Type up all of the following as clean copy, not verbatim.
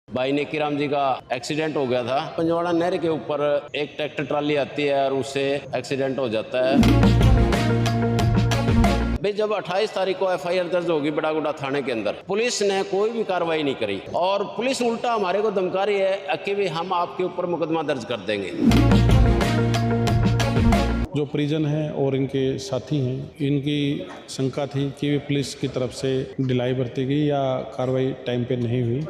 भाई नेकीराम जी का एक्सीडेंट हो गया था। पंजवाड़ा नहर के ऊपर एक ट्रैक्टर ट्राली आती है और उससे एक्सीडेंट हो जाता है। भाई जब 28 तारीख को एफआईआर दर्ज होगी बड़ागुड़ा थाने के अंदर, पुलिस ने कोई भी कार्रवाई नहीं करी और पुलिस उल्टा हमारे को धमका रही है कि भी हम आपके ऊपर मुकदमा दर्ज कर देंगे। जो परिजन हैं और इनके साथी हैं, इनकी शंका थी कि पुलिस की तरफ से ढिलाई बरती गई या कार्रवाई टाइम पे नहीं हुई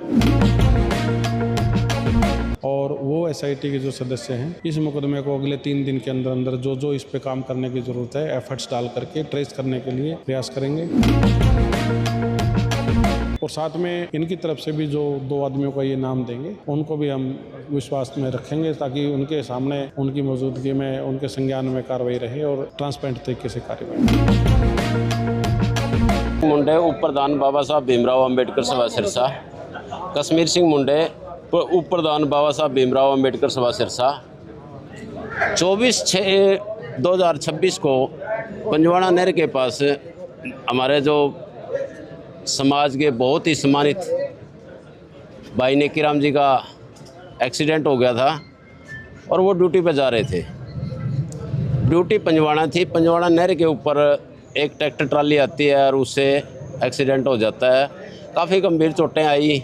और वो एसआईटी के जो सदस्य हैं इस मुकदमे को अगले 3 दिन के अंदर अंदर जो इस पे काम करने की ज़रूरत है एफर्ट्स डाल करके ट्रेस करने के लिए प्रयास करेंगे। और साथ में इनकी तरफ से भी जो 2 आदमियों का ये नाम देंगे उनको भी हम विश्वास में रखेंगे ताकि उनके सामने उनकी मौजूदगी में उनके संज्ञान में कार्रवाई रहे और ट्रांसपेरेंट तरीके से कार्रवाई। मुंडे उप प्रधान बाबा साहब भीमराव अम्बेडकर सभा सिरसा, कश्मीर सिंह मुंडे उप प्रधान बाबा साहब भीमराव अम्बेडकर सभा सिरसा। 24/6/2026 को पंजवाड़ा नहर के पास हमारे जो समाज के बहुत ही सम्मानित भाई नेकीराम जी का एक्सीडेंट हो गया था और वो ड्यूटी पे जा रहे थे। ड्यूटी पंजवाड़ा थी। पंजवाड़ा नहर के ऊपर एक ट्रैक्टर ट्राली आती है और उससे एक्सीडेंट हो जाता है। काफ़ी गंभीर चोटें आई।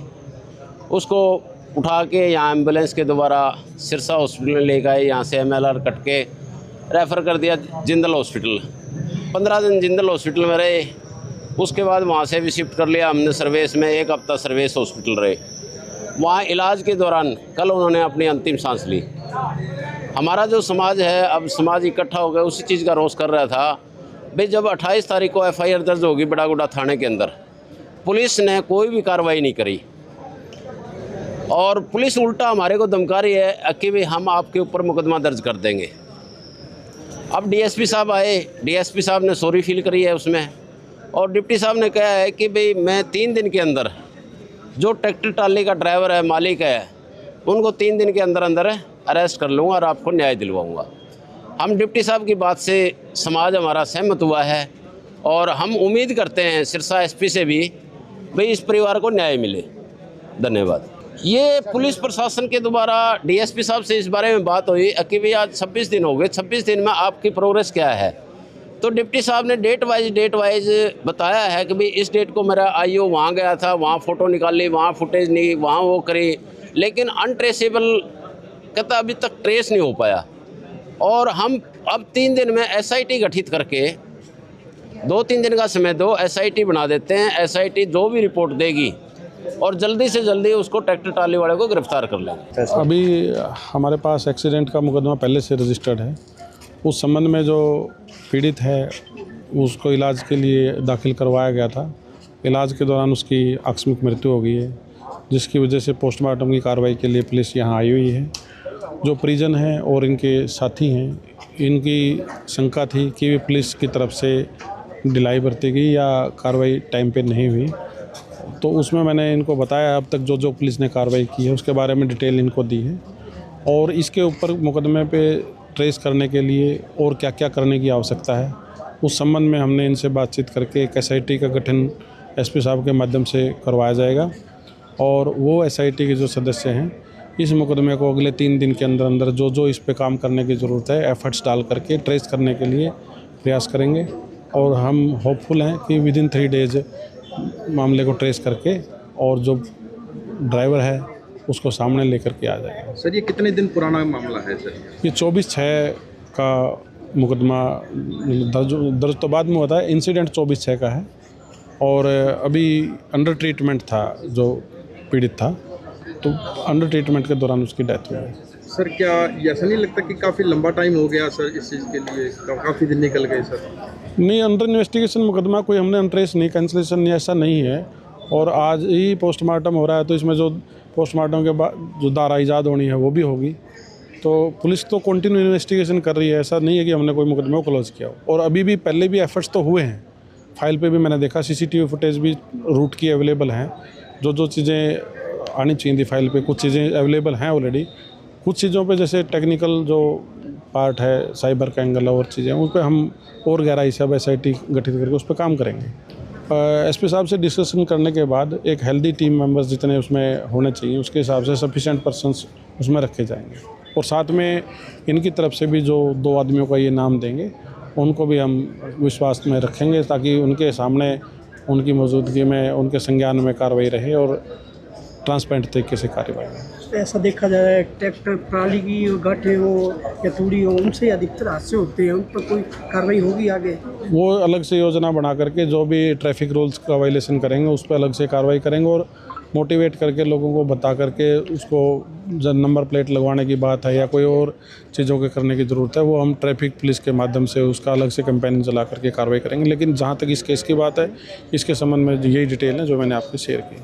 उसको उठा के यहाँ एम्बुलेंस के द्वारा सिरसा हॉस्पिटल ले गए। यहाँ से MLR कट के रेफ़र कर दिया जिंदल हॉस्पिटल। 15 दिन जिंदल हॉस्पिटल में रहे। उसके बाद वहाँ से भी शिफ्ट कर लिया हमने सर्विस में। 1 हफ्ता सर्विस हॉस्पिटल रहे। वहाँ इलाज के दौरान कल उन्होंने अपनी अंतिम सांस ली। हमारा जो समाज है, अब समाज इकट्ठा हो गया, उसी चीज़ का रोष कर रहा था। भाई जब 28 तारीख को एफआईआर दर्ज होगी बड़ागुड़ा थाने के अंदर, पुलिस ने कोई भी कार्रवाई नहीं करी और पुलिस उल्टा हमारे को धमका रही है कि भी हम आपके ऊपर मुकदमा दर्ज कर देंगे। अब डीएसपी साहब आए। डीएसपी साहब ने सॉरी फील करी है उसमें और डिप्टी साहब ने कहा है कि भाई मैं 3 दिन के अंदर जो ट्रैक्टर ट्राली का ड्राइवर है, मालिक है, उनको 3 दिन के अंदर अंदर अरेस्ट कर लूँगा और आपको न्याय दिलवाऊँगा। हम डिप्टी साहब की बात से समाज हमारा सहमत हुआ है और हम उम्मीद करते हैं सिरसा एसपी से भी भाई इस परिवार को न्याय मिले। धन्यवाद। ये पुलिस प्रशासन के द्वारा डीएसपी साहब से इस बारे में बात हुई कि भाई आज 26 दिन हो गए, 26 दिन में आपकी प्रोग्रेस क्या है। तो डिप्टी साहब ने डेट वाइज बताया है कि भाई इस डेट को मेरा आईओ वहाँ गया था, वहाँ फ़ोटो निकाली, वहाँ फुटेज नहीं, वहाँ वो करी, लेकिन अनट्रेसेबल कहता अभी तक ट्रेस नहीं हो पाया। और हम अब 3 दिन में एसआईटी गठित करके 2-3 दिन का समय दो, एसआईटी बना देते हैं। एसआईटी जो भी रिपोर्ट देगी और जल्दी से जल्दी उसको ट्रैक्टर ट्राली वाले को गिरफ्तार कर लेंगे। अभी हमारे पास एक्सीडेंट का मुकदमा पहले से रजिस्टर्ड है। उस संबंध में जो पीड़ित है उसको इलाज के लिए दाखिल करवाया गया था। इलाज के दौरान उसकी आकस्मिक मृत्यु हो गई है, जिसकी वजह से पोस्टमार्टम की कार्रवाई के लिए पुलिस यहाँ आई हुई है। जो परिजन हैं और इनके साथी हैं, इनकी शंका थी कि पुलिस की तरफ से ढिलाई बरती गई या कार्रवाई टाइम पे नहीं हुई, तो उसमें मैंने इनको बताया अब तक जो पुलिस ने कार्रवाई की है उसके बारे में डिटेल इनको दी है और इसके ऊपर मुकदमे पे ट्रेस करने के लिए और क्या क्या करने की आवश्यकता है उस संबंध में हमने इनसे बातचीत करके एक एसआईटी का गठन एसपी साहब के माध्यम से करवाया जाएगा और वो एसआईटी के जो सदस्य हैं इस मुकदमे को अगले 3 दिन के अंदर अंदर जो इस पे काम करने की ज़रूरत है एफर्ट्स डाल करके ट्रेस करने के लिए प्रयास करेंगे और हम होपफुल हैं कि विदिन 3 डेज़ मामले को ट्रेस करके और जो ड्राइवर है उसको सामने लेकर के आ जाएगा। सर ये कितने दिन पुराना मामला है सर? ये 24/6 का मुकदमा दर्ज तो बाद में होता है। इंसिडेंट 24/6 का है और अभी अंडर ट्रीटमेंट था जो पीड़ित था, तो अंडर ट्रीटमेंट के दौरान उसकी डेथ हुई है। सर क्या ऐसा नहीं लगता कि काफ़ी लंबा टाइम हो गया सर इस चीज़ के लिए, काफ़ी दिन निकल गए सर? नहीं, अंडर इन्वेस्टिगेशन मुकदमा कोई हमने अनट्रेस नहीं, कैंसिलेशन नहीं, ऐसा नहीं है और आज ही पोस्टमार्टम हो रहा है तो इसमें जो पोस्टमार्टम के बाद जो धारा ईजाद होनी है वो भी होगी। तो पुलिस तो कंटिन्यू इन्वेस्टिगेशन कर रही है, ऐसा नहीं है कि हमने कोई मुकदमे को क्लोज किया हो। और अभी भी पहले भी एफर्ट्स तो हुए हैं। फाइल पे भी मैंने देखा सीसीटीवी फुटेज भी रूट की अवेलेबल हैं। जो चीज़ें आनी चाहिए थी फाइल पे, कुछ चीज़ें अवेलेबल हैं ऑलरेडी। कुछ चीज़ों पे जैसे टेक्निकल जो पार्ट है, साइबर का एंगल और चीज़ें, उन पर हम और गहराई से अब एसआईटी गठित करके उस पर काम करेंगे। एसपी साहब से डिस्कशन करने के बाद एक हेल्दी टीम मेंबर्स जितने उसमें होने चाहिए उसके हिसाब से सफिशिएंट पर्सन्स उसमें रखे जाएंगे, और साथ में इनकी तरफ से भी जो 2 आदमियों का ये नाम देंगे उनको भी हम विश्वास में रखेंगे ताकि उनके सामने उनकी मौजूदगी में उनके संज्ञान में कार्रवाई रहे और ट्रांसपेरेंट तरीके से कार्रवाई हो। ऐसा देखा जाए ट्रैक्टर ट्राली की गड्ढे हो या तूड़ी हो उनसे अधिकतर हादसे होते हैं, उन पर कोई कार्रवाई होगी आगे? वो अलग से योजना बना करके जो भी ट्रैफिक रूल्स का वायलेशन करेंगे उस पर अलग से कार्रवाई करेंगे, और मोटिवेट करके लोगों को बता करके उसको जब नंबर प्लेट लगवाने की बात है या कोई और चीज़ों के करने की ज़रूरत है वो हम ट्रैफिक पुलिस के माध्यम से उसका अलग से कैंपेन चला करके कार्रवाई करेंगे। लेकिन जहाँ तक इस केस की बात है इसके संबंध में यही डिटेल है जो मैंने आपको शेयर की।